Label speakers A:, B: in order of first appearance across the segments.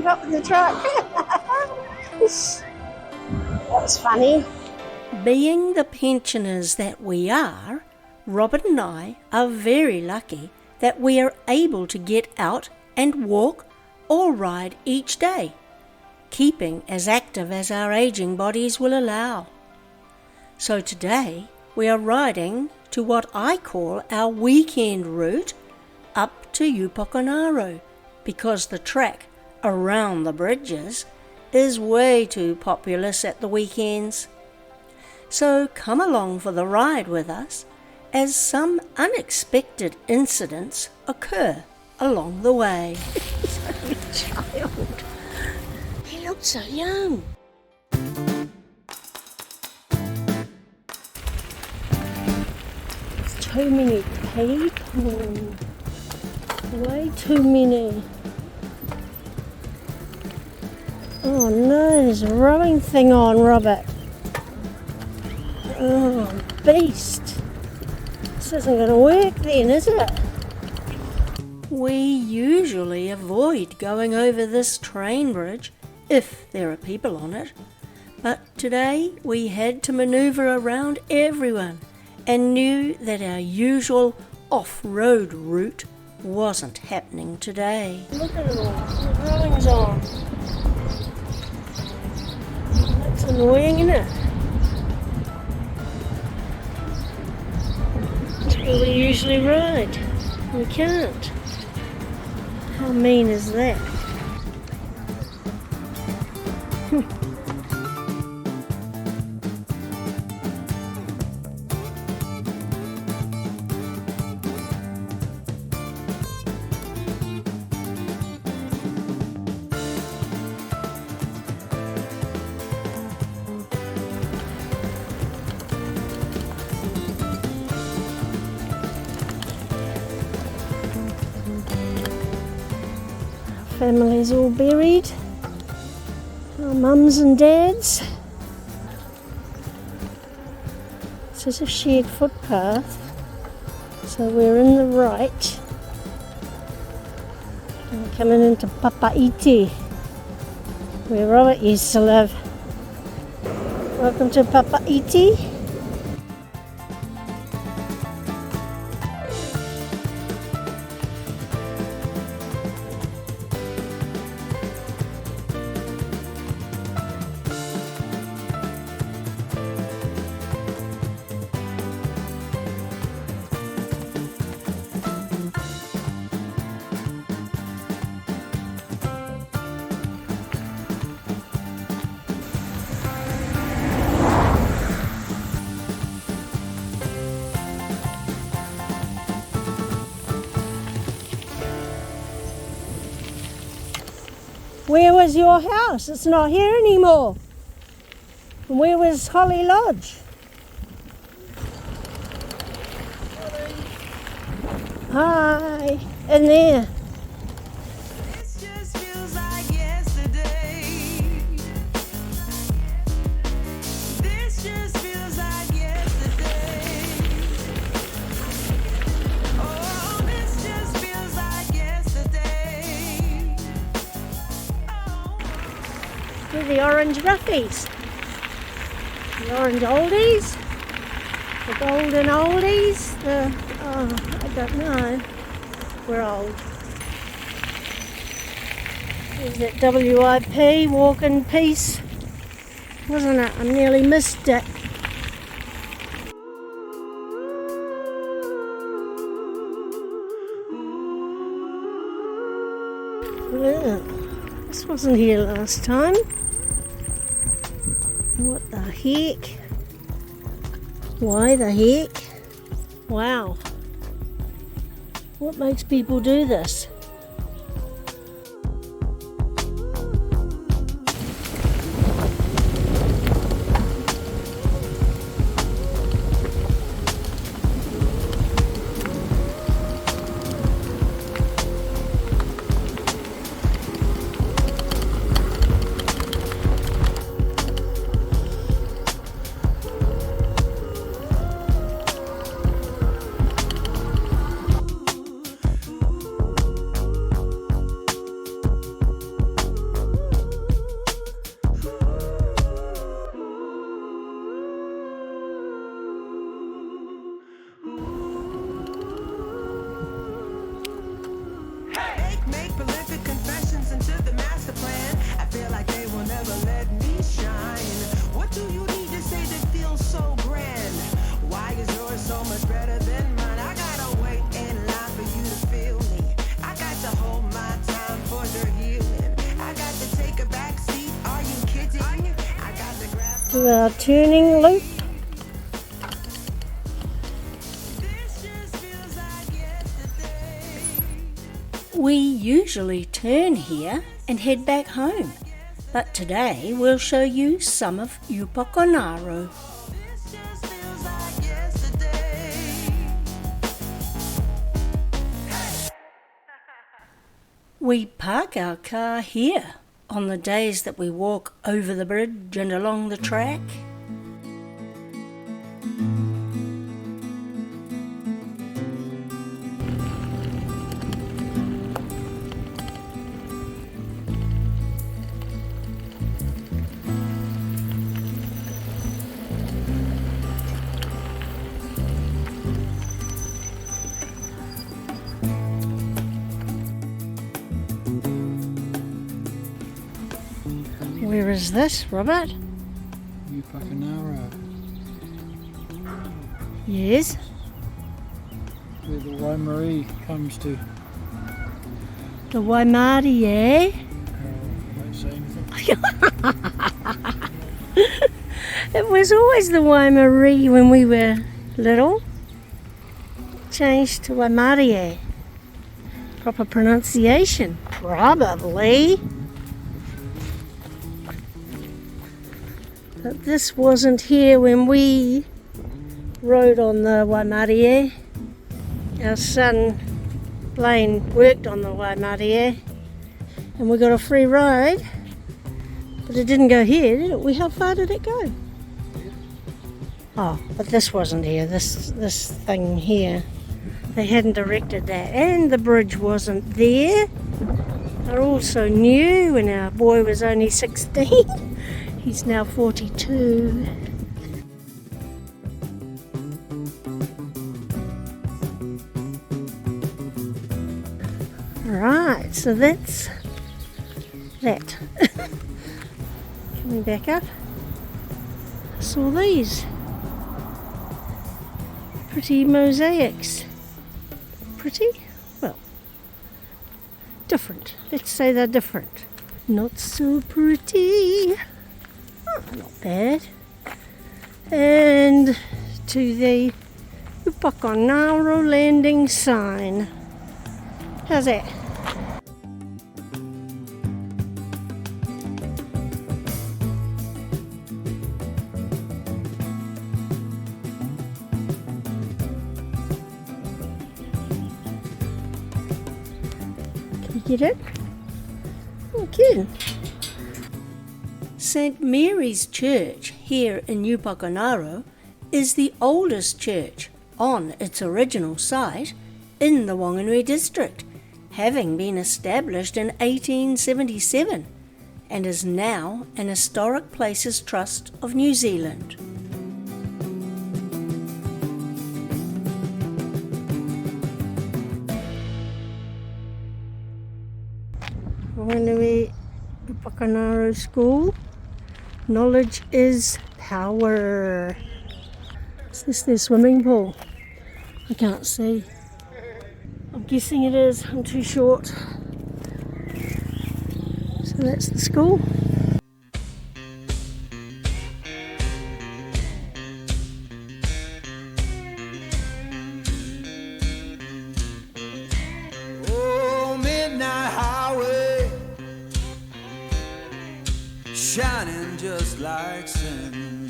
A: keep up with the truck. That was funny.
B: Being the pensioners that we are, Robert and I are very lucky that we are able to get out and walk or ride each day, keeping as active as our aging bodies will allow. So today we are riding to what I call our weekend route up to Upokongaro, because the track around the bridges is way too populous at the weekends. So come along for the ride with us as some unexpected incidents occur along the way. So child, he looks so young. Too many people. Way too many. Oh no, there's a rowing thing on, Robert. Oh, beast. This isn't going to work then, is it? We usually avoid going over this train bridge if there are people on it, but today we had to manoeuvre around everyone and knew that our usual off-road route wasn't happening today. Look at it all, the rowing's on. That's annoying, isn't it? That's where we usually ride. We can't. How mean is that? Family's all buried, our mums and dads. This is a shared footpath, so we're in the right. We're coming into Papaiti, where Robert used to live. Welcome to Papaiti. Where was your house? It's not here anymore. And where was Holly Lodge? Hi, in there.
C: This just feels like yesterday. This just feels like yesterday. Oh, this just feels like yesterday.
A: With the orange ruffies. The orange oldies. The golden oldies. I don't know. We're old. Is that WIP, Walk in Peace? Wasn't it? I nearly missed it. Well, this wasn't here last time. What the heck? Why the heck? Wow. What makes people do this? to our turning loop.
C: This just feels like yesterday.
B: We usually turn here and head back home, but today we'll show you some of Upokongaro.
C: This just feels like yesterday.
B: We park our car here on the days that we walk over the bridge and along the track.
A: Where is this, Robert?
D: Upokongaro,
A: Yes.
D: where the Whanganui comes to.
A: The Waimari, eh?
D: Won't say anything.
A: It was always the Waimari when we were little. Changed to Waimari, eh? Proper pronunciation, probably. But this wasn't here when we rode on the Waimari. Our son Blaine worked on the Waimari and we got a free ride, but it didn't go here, did it? How far did it go? Oh, but this wasn't here, this thing here. They hadn't erected that, and the bridge wasn't there. They're all so new, and our boy was only 16. He's now 42. Right, so that's that. Coming back up, I saw these pretty mosaics. Pretty? Well, different. Let's say they're different. Not so pretty. Oh, not bad. And to the Upokongaro landing sign. How's that? Can you get it? Okay.
B: St. Mary's Church here in Upokongaro is the oldest church on its original site in the Whanganui district, having been established in 1877 and is now an Historic Places Trust of New Zealand.
A: Whanganui Upokongaro School. Knowledge is power. Is this their swimming pool? I can't see. I'm guessing it is. I'm too short. So that's the school.
C: Oh, midnight highway, shining just like sin.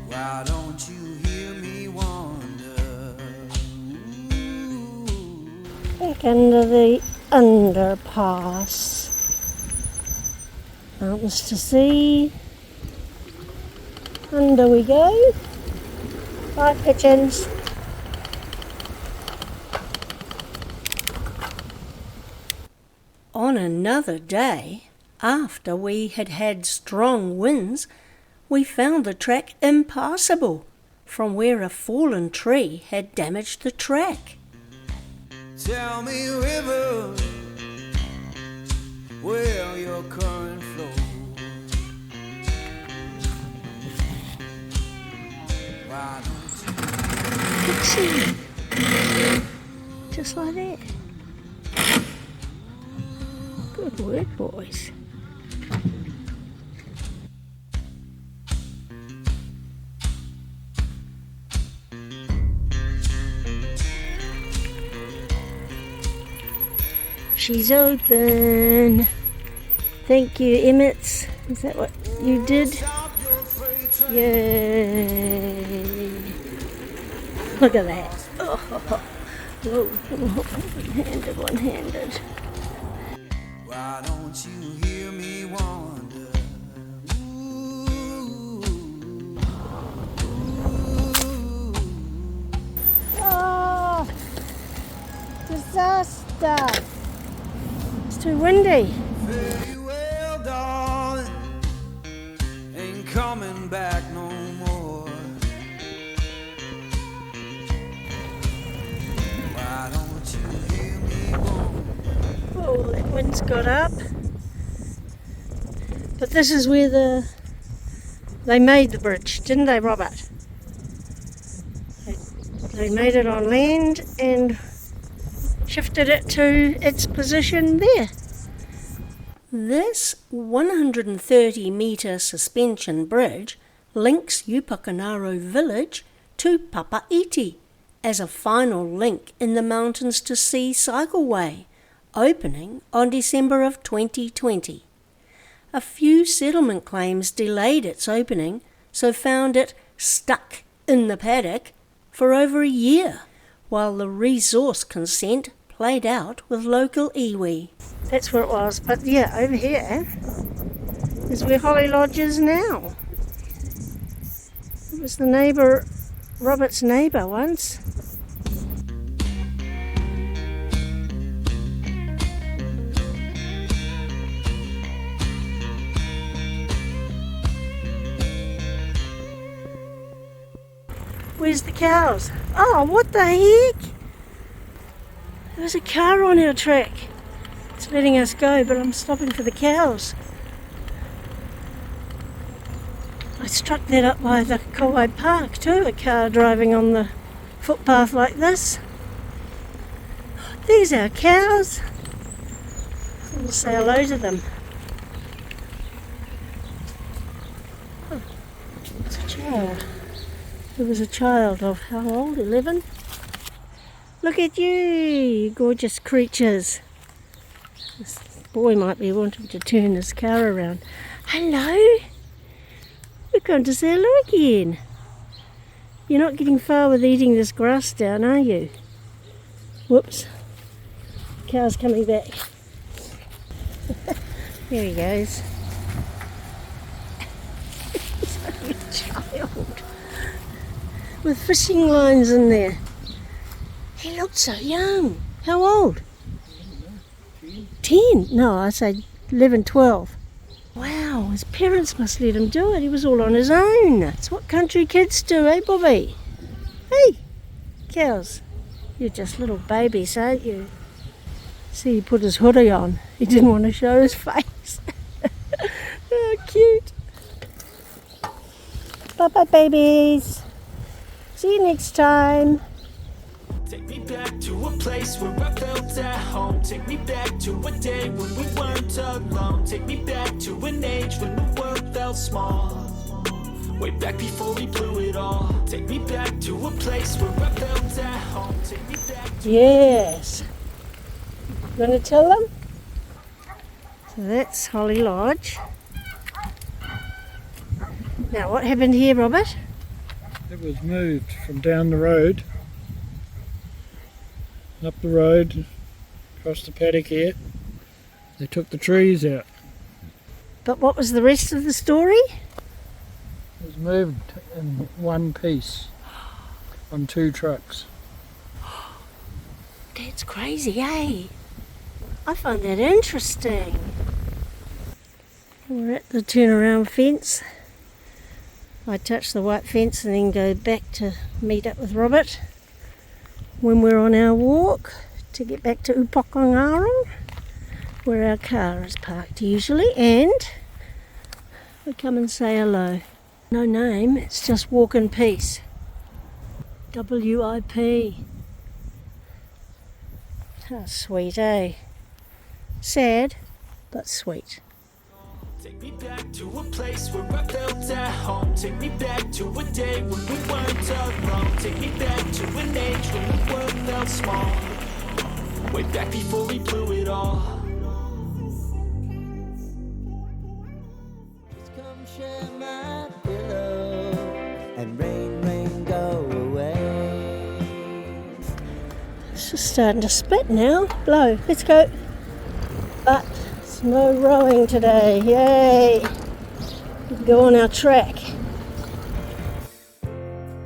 C: Why don't you hear me wonder?
A: Back under the underpass. Mountains to see. Under we go. Right, pigeons.
B: On another day, after we had had strong winds, we found the track impassable from where a fallen tree had damaged the track.
C: Tell me, river, where your current flows. Why don't you
A: Pixie. Just like that. Good work, boys. She's open. Thank you, Emmett. Is that what you did? Yay. Look at that. Oh, whoa. One-handed.
C: Why don't you hear me wander?
A: Oh, disaster. It's too windy.
C: Very well, darling, ain't coming back no more. Why don't you hear me wander?
A: Oh, that wind's got up. But this is where they made the bridge, didn't they, Robert? They made it on land and shifted it to its position there.
B: This 130-metre suspension bridge links Upokongaro village to Papaiti as a final link in the mountains to sea cycleway, opening on December of 2020. A few settlement claims delayed its opening, so found it stuck in the paddock for over a year, while the resource consent played out with local iwi.
A: That's where it was. But yeah, over here is where Holly Lodge is now. It was the neighbour, Robert's neighbour once. Where's the cows? Oh, what the heck? There's a car on our track. It's letting us go, but I'm stopping for the cows. I struck that up by the Kauai Park too, a car driving on the footpath like this. There's our cows. We'll say hello to them. Oh, it's a child. There was a child of how old? 11? Look at you, you gorgeous creatures. This boy might be wanting to turn his car around. Hello? We've gone to say hello again. You're not getting far with eating this grass down, are you? Whoops. Cow's coming back. There he goes. He's only a child. With fishing lines in there. He looked so young. How old? 10? No, I say 11, 12. Wow, his parents must let him do it. He was all on his own. That's what country kids do, eh, Bobby? Hey, cows, you're just little babies, aren't you? See, he put his hoodie on. He didn't want to show his face. Oh, cute. Bye-bye, babies. See you next time.
E: Take me back to a place where I felt at home. Take me back to a day when we weren't alone. Take me back to an age when the world felt small. Way back before we blew it all. Take me back to a place where I felt at home. Take me back to
A: Yes. You want to tell them? So that's Holly Lodge. Now what happened here, Robert?
D: It was moved from down the road, up the road, across the paddock here. They took the trees out.
A: But what was the rest of the story?
D: It was moved in one piece on 2 trucks.
A: That's crazy, eh? I find that interesting. We're at the turnaround fence. I touch the white fence and then go back to meet up with Robert when we're on our walk to get back to Upokongaro, where our car is parked usually, and we come and say hello. No name, it's just walk in peace. WIP. How sweet, eh? Sad, but sweet.
E: Take me back to a place where I felt at home. Take me back to a day when we weren't alone. Take me back to an age when the world felt small. way back before we blew it all.
C: Come share my pillow and rain, rain, go away.
A: It's just starting to split now. Blow, let's go. But it's no rowing today. Yay! We can go on our track.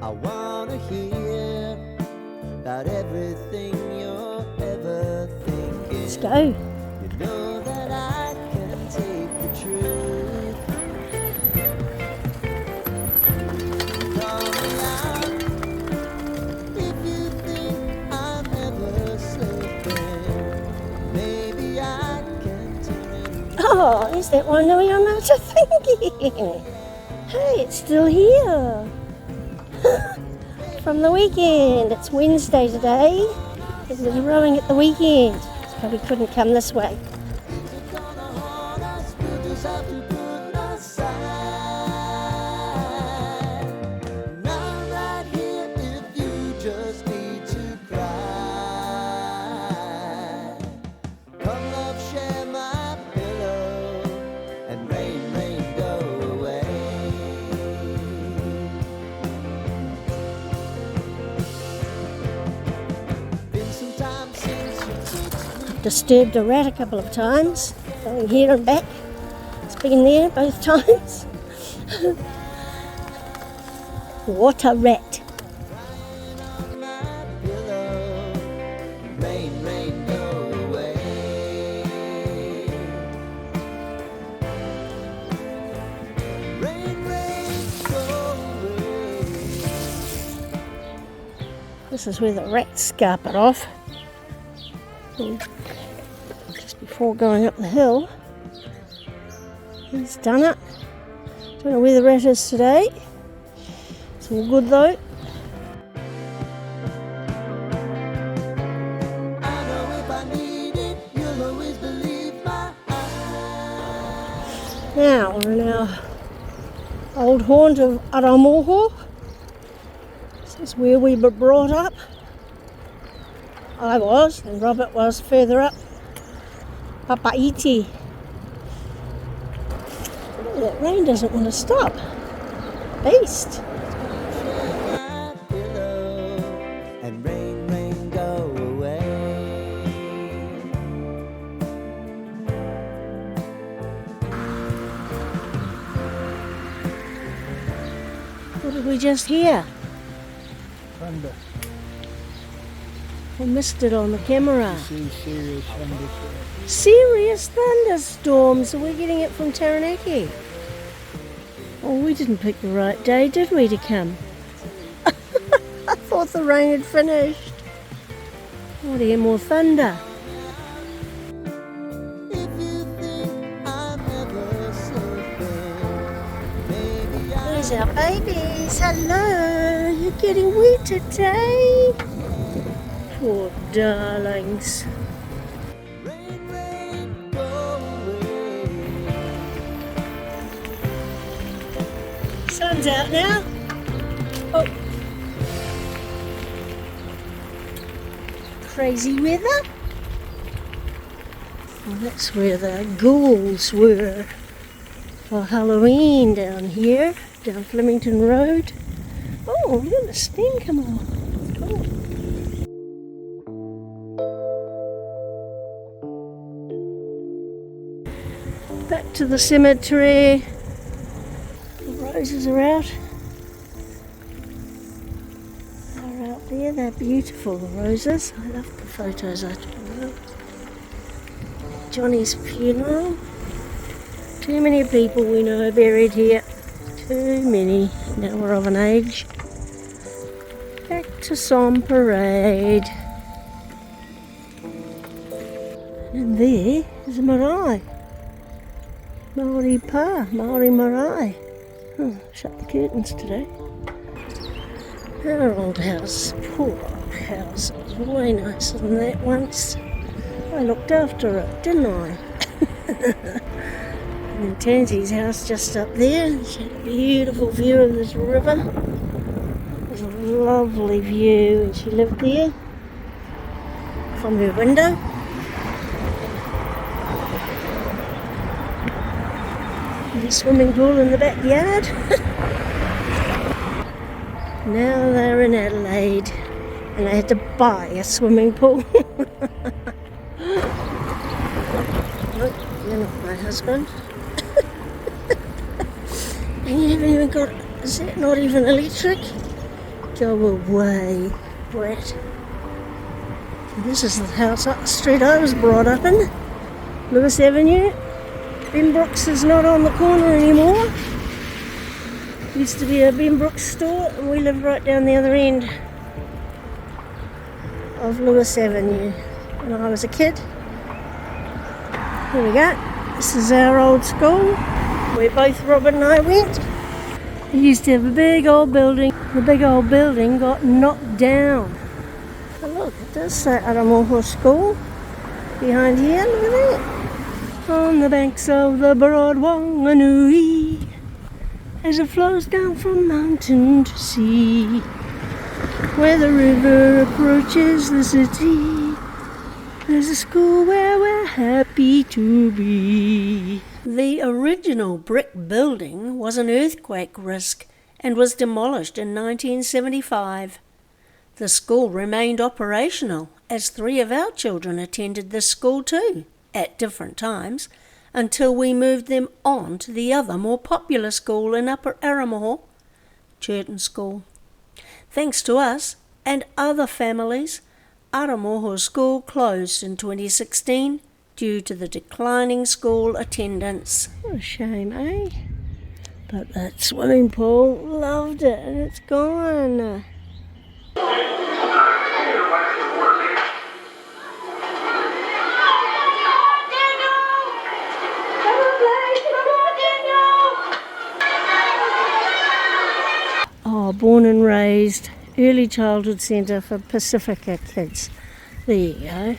C: I wanna hear about everything you're ever thinking.
A: Let's go.
C: You know that I can take the truth. Call me out if you think I'm ever slipping. Maybe I can turn it.
A: Oh, is that Whanganui I'm after thinking? Hey, it's still here. From the weekend. It's Wednesday today. It was rowing at the weekend. So we couldn't come this way.
C: Gonna haunt us, we'll just have to put aside. And I'm right here if you just need to cry. Come love, share my pillow and rain, rain, go away. Been some time since you took me.
A: Disturbed a rat a couple of times. Going here and back. It's been there both times. What a rat.
C: My pillow, rain, rain, go away. Rain, rain, go away.
A: This is where the rats scarper off. And just before going up the hill. He's done it. Don't know where the rat is today. It's all good though.
C: I know if I need it, you'll always believe my eyes.
A: Now we're in our old haunt of Aramoho. This is where we were brought up. I was, and Robert was further up. Papaiti. That rain doesn't want to stop. Beast.
C: Share my pillow and rain, rain, go away.
A: What did we just hear?
D: Thunder.
A: We missed it on the camera.
D: See serious thunderstorm.
A: Serious thunderstorms. Are we getting it from Taranaki? Oh, we didn't pick the right day, did we, to come? I thought the rain had finished. Oh, to hear more thunder.
C: If you think I'm ever slipping, maybe I
A: There's our babies. Hello. You're getting wet today. Poor darlings.
C: rain, rain, go away.
A: Sun's out now. Oh. Crazy weather. Well, that's where the ghouls were for Halloween down here, down Flemington Road. Oh, look at the steam coming on. Cool. Back to the cemetery. The roses are out. They're out there. They're beautiful, the roses. I love the photos I took. Johnny's funeral. Too many people we know are buried here. Too many. Now we're of an age. Back to Som Parade. And there is a marae. Maori pa, Maori marae. Oh, shut the curtains today. Our old house, poor old house. It was way nicer than that once. I looked after it, didn't I? And Tansy's house just up there. She had a beautiful view of this river. It was a lovely view, and she lived there. from her window. The swimming pool in the backyard. Now they're in Adelaide and they had to buy a swimming pool. Nope, you're not my husband. And you haven't even got, is that not even electric? Go away, brat. This is the house up the street I was brought up in. Lewis Avenue. Ben Brooks is not on the corner anymore. Used to be a Ben Brooks store and we lived right down the other end of Lewis Avenue when I was a kid. Here we go. This is our old school where both Robert and I went. We used to have a big old building. The big old building got knocked down. Oh look, it does say Aramoho School behind here. Look at that. On the banks of the broad Whanganui, as it flows down from mountain to sea, where the river approaches the city, there's a school where we're happy to be.
B: The original brick building was an earthquake risk and was demolished in 1975. The school remained operational as 3 of our children attended this school too, at different times, until we moved them on to the other more popular school in Upper Aramoho, Churton School. Thanks to us and other families, Aramoho School closed in 2016 due to the declining school attendance.
A: What a shame, eh? But that swimming pool, loved it, and it's gone. Oh, born and raised, early childhood centre for Pacifica kids. There you go.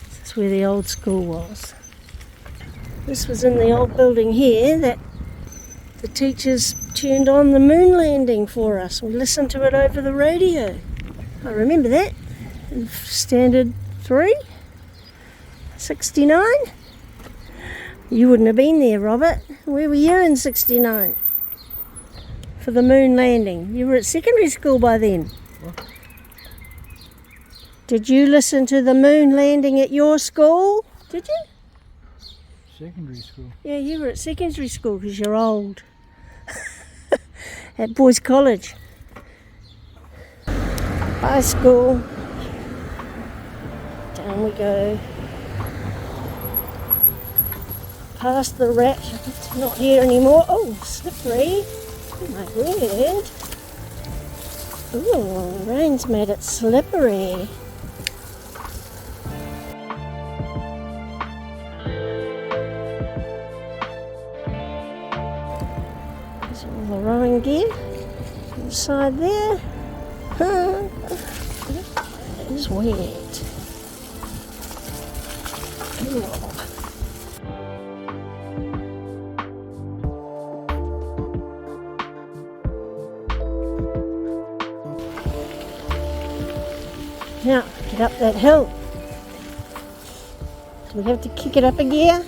A: This is where the old school was. This was in the old building here that the teachers turned on the moon landing for us. We listened to it over the radio. I remember that. In Standard 3, 69. You wouldn't have been there, Robert. Where were you in 69? For the moon landing. You were at secondary school by then.
D: What?
A: Did you listen to the moon landing at your school? Did you?
D: Secondary school.
A: Yeah, you were at secondary school because you're old. At Boys College. High school. Down we go. Past the rat. It's not here anymore. Oh, slippery. Oh my word. Ooh, rain's made it slippery. There's all the rowing gear inside there. It is wet. Ooh. Now, get up that hill. Do we have to kick it up a gear?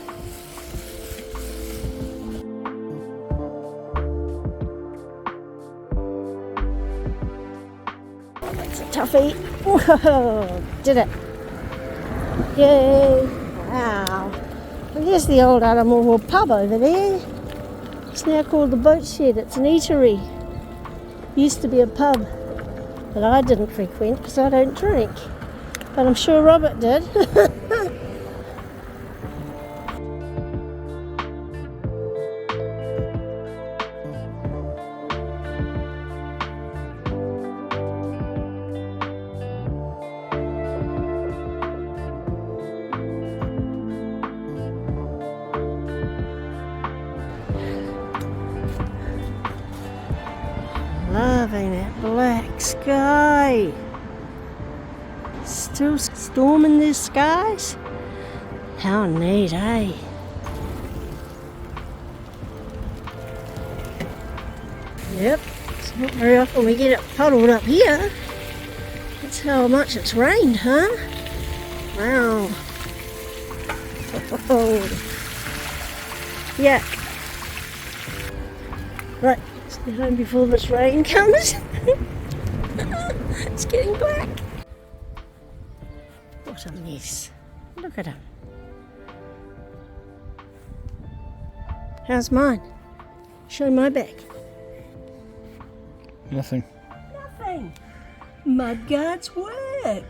A: That's a toughie. Whoa, did it. Yay. Wow. And there's the old Aramoho pub over there. It's now called the Boat Shed. It's an eatery. Used to be a pub. But I didn't frequent because I don't drink. But I'm sure Robert did. Loving that black sky. Still storm in the skies. How neat, eh? Yep, it's not very often we get it puddled up here. That's how much it's rained, huh? Wow. Oh. Yuck. Right, let's get home before this rain comes. It's getting black. What a mess. Look at him. How's mine? Show my back.
D: Nothing.
B: Nothing. Mudguard's work.